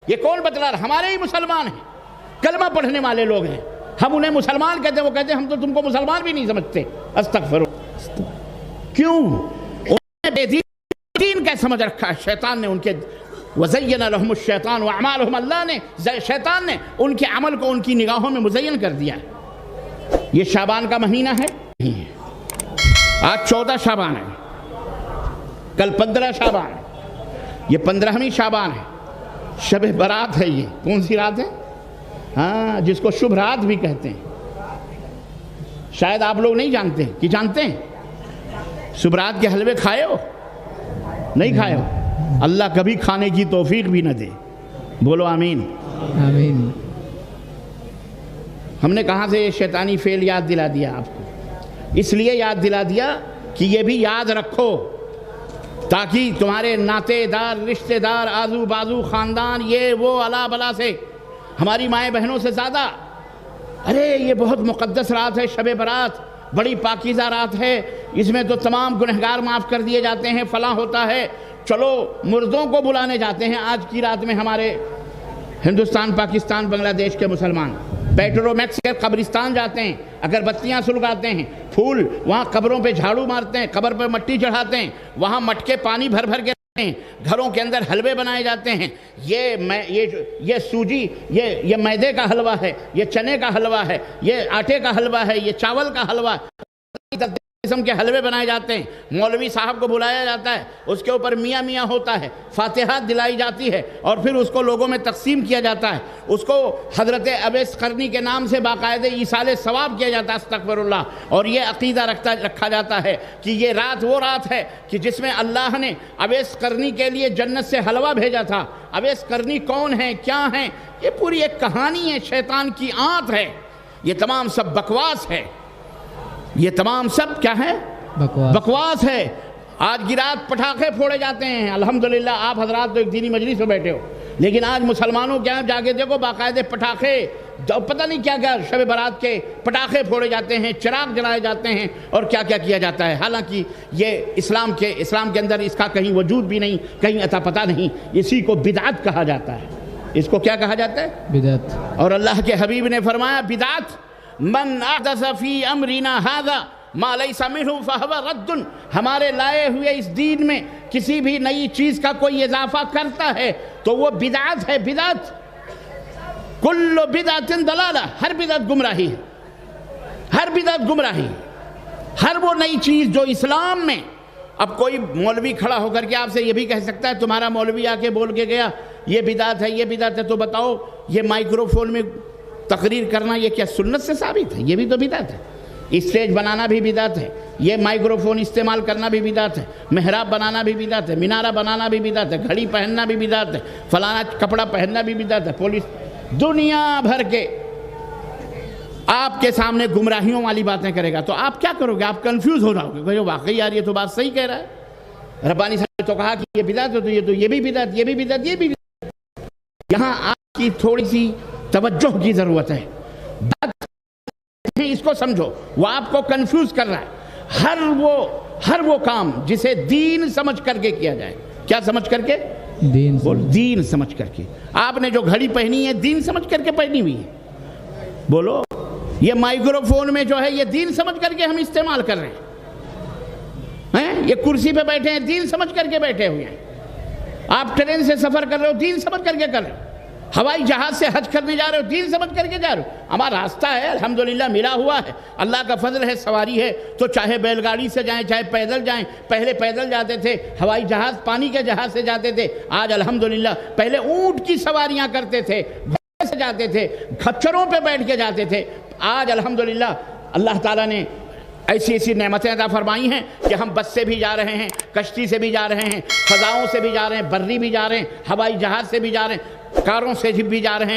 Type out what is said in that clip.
یہ کون بتلا رہا؟ ہمارے ہی مسلمان ہیں، کلمہ پڑھنے والے لوگ ہیں، ہم انہیں مسلمان کہتے ہیں، وہ کہتے ہیں ہم تو تم کو مسلمان بھی نہیں سمجھتے۔ استغفر اللہ۔ کیوں؟ انہوں نے بے دین کا سمجھ رکھا ہے، شیطان نے ان کے وَزَيَّنَ لَهُمُ الشَّيْطَانُ وَأَعْمَالُهُمْ، اللہ نے شیطان نے ان کے عمل کو ان کی نگاہوں میں مزین کر دیا ہے۔ یہ شعبان کا مہینہ ہے، آج 14 شعبان ہے، کل 15 شعبان ہے، یہ 15ویں شعبان ہے، شب برات ہے۔ یہ کون سی رات ہے؟ ہاں، جس کو شبھ رات بھی کہتے ہیں۔ شاید آپ لوگ نہیں جانتے کہ جانتے ہیں؟ شبھ رات کے حلوے کھائے ہو؟ نہیں کھائے ہو؟ اللہ کبھی کھانے کی توفیق بھی نہ دے، بولو آمین۔ آمین۔ ہم نے کہاں سے یہ شیطانی فعل یاد دلا دیا آپ کو؟ اس لیے یاد دلا دیا کہ یہ بھی یاد رکھو، تاکہ تمہارے ناتے دار، رشتہ دار، آزو بازو، خاندان، یہ وہ الا بلا سے، ہماری مائیں بہنوں سے زیادہ، ارے یہ بہت مقدس رات ہے، شب برات بڑی پاکیزہ رات ہے، اس میں تو تمام گنہگار معاف کر دیے جاتے ہیں، فلاں ہوتا ہے، چلو مردوں کو بلانے جاتے ہیں۔ آج کی رات میں ہمارے ہندوستان، پاکستان، بنگلہ دیش کے مسلمان پیٹرو میکس کے قبرستان جاتے ہیں، اگر بتیاں سلگاتے ہیں، پھول وہاں قبروں پہ جھاڑو مارتے ہیں، قبر پر مٹی چڑھاتے ہیں، وہاں مٹکے پانی بھر بھر کے رکھتے ہیں، گھروں کے اندر حلوے بنائے جاتے ہیں۔ یہ سوجی، یہ میدے کا حلوہ ہے، یہ چنے کا حلوہ ہے، یہ آٹے کا حلوہ ہے، یہ چاول کا حلوہ، قسم کے حلوے بنائے جاتے ہیں۔ مولوی صاحب کو بلایا جاتا ہے، اس کے اوپر میاں میاں ہوتا ہے، فاتحہ دلائی جاتی ہے، اور پھر اس کو لوگوں میں تقسیم کیا جاتا ہے۔ اس کو حضرت اویس قرنی کے نام سے باقاعدہ ایصال ثواب کیا جاتا ہے، استغفر اللہ۔ اور یہ عقیدہ رکھا جاتا ہے کہ یہ رات وہ رات ہے کہ جس میں اللہ نے اویس قرنی کے لیے جنت سے حلوہ بھیجا تھا۔ اویس قرنی کون ہیں، کیا ہیں، یہ پوری ایک کہانی ہے، شیطان کی آنت ہے، یہ تمام سب بکواس ہے، یہ تمام سب کیا ہے؟ بکواس ہے۔ آج کی رات پٹاخے پھوڑے جاتے ہیں، الحمدللہ آپ حضرات تو ایک دینی مجلس میں بیٹھے ہو، لیکن آج مسلمانوں کے یہاں جا کے دیکھو باقاعدے پٹاخے، پتہ نہیں کیا کیا شب برات کے پٹاخے پھوڑے جاتے ہیں، چراغ جلائے جاتے ہیں، اور کیا کیا کیا جاتا ہے، حالانکہ یہ اسلام کے اندر اس کا کہیں وجود بھی نہیں، کہیں عطا پتہ نہیں۔ اسی کو بدعت کہا جاتا ہے۔ اس کو کیا کہا جاتا ہے؟ بدعت۔ اور اللہ کے حبیب نے فرمایا بدعت من احدث فی امرنا ھذا ما لیس منہ فہو رد، ہمارے لائے ہوئے اس دین میں کسی بھی نئی چیز کا کوئی اضافہ کرتا ہے تو وہ بدعت ہے۔ بدعت، کل بدعت ضلالہ، ہر بدعت گمراہی ہے، ہر بدعت گمراہی، ہر وہ نئی چیز جو اسلام میں۔ اب کوئی مولوی کھڑا ہو کر کے آپ سے یہ بھی کہہ سکتا ہے، تمہارا مولوی آ کے بول کے گیا یہ بدعت ہے، یہ بدعت ہے، تو بتاؤ یہ مائکرو فون میں تقریر کرنا یہ کیا سنت سے ثابت ہے؟ یہ بھی تو بدعت ہے۔ اسٹیج بنانا بھی بدعت ہے، یہ مائکرو فون استعمال کرنا بھی بدعت ہے، محراب بنانا بھی بدعت ہے، منارہ بنانا بھی بدعت ہے، گھڑی پہننا بھی بدعت ہے، فلانا کپڑا پہننا بھی بدعت ہے۔ پولیس دنیا بھر کے آپ کے سامنے گمراہیوں والی باتیں کرے گا تو آپ کیا کرو گے؟ آپ کنفیوز ہو جاؤ گے، واقعی یار یہ تو بات صحیح کہہ رہا ہے، ربانی صاحب نے تو کہا کہ یہ بدعت ہے، تو یہ بھی بدعت، یہ بھی بدعت، یہ بھی بدعت۔ یہاں آپ کی تھوڑی سی توجہ کی ضرورت ہے، بات اس کو سمجھو، وہ آپ کو کنفیوز کر رہا ہے۔ ہر وہ کام جسے دین سمجھ کر کے کیا جائے، کیا سمجھ کر کے؟ دین سمجھ کر کے۔ آپ نے جو گھڑی پہنی ہے دین سمجھ کر کے پہنی ہوئی ہے، بولو۔ یہ مائکرو فون میں جو ہے یہ دین سمجھ کر کے ہم استعمال کر رہے ہیں، یہ کرسی پہ بیٹھے ہیں دین سمجھ کر کے بیٹھے ہوئے ہیں، آپ ٹرین سے سفر کر رہے ہو دین سمجھ کر کے کر رہے ہو، ہوائی جہاز سے حج کرنے جا رہے ہو دین سمجھ کر کے جا رہے ہو۔ ہمارا راستہ ہے الحمدللہ ملا ہوا ہے، اللہ کا فضل ہے، سواری ہے، تو چاہے بیل گاڑی سے جائیں چاہے پیدل جائیں، پہلے پیدل جاتے تھے، ہوائی جہاز پانی کے جہاز سے جاتے تھے، آج الحمدللہ پہلے اونٹ کی سواریاں کرتے تھے، گھوڑے سے جاتے تھے، کھچروں پہ بیٹھ کے جاتے تھے، آج الحمدللہ اللہ تعالیٰ نے ایسی ایسی نعمتیں عطا فرمائی ہیں کہ ہم بس سے بھی جا رہے ہیں، کشتی سے بھی جا رہے ہیں، فضاؤں سے بھی جا رہے ہیں، بری بھی جا رہے ہیں، ہوائی جہاز سے بھی جا رہے ہیں، کاروں سے بھی جا رہے ہیں۔